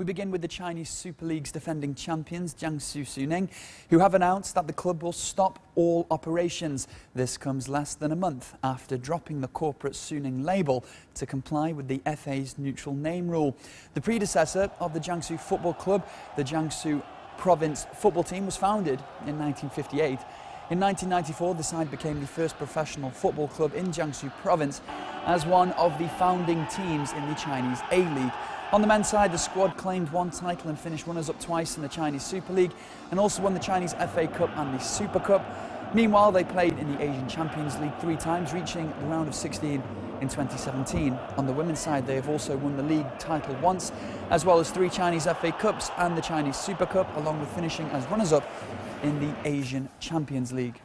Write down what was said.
We begin with the Chinese Super League's defending champions, Jiangsu Suning, who have announced that the club will stop all operations. This comes less than a month after dropping the corporate Suning label to comply with the FA's neutral name rule. The predecessor of the Jiangsu Football Club, the Jiangsu Province football team, was founded in 1958. In 1994, the side became the first professional football club in Jiangsu Province as one of the founding teams in the Chinese A-League. On the men's side, the squad claimed one title and finished runners-up twice in the Chinese Super League and also won the Chinese FA Cup and the Super Cup. Meanwhile, they played in the Asian Champions League 3 times, reaching the round of 16 in 2017. On the women's side, they have also won the league title once, as well as 3 Chinese FA Cups and the Chinese Super Cup, along with finishing as runners-up in the Asian Champions League.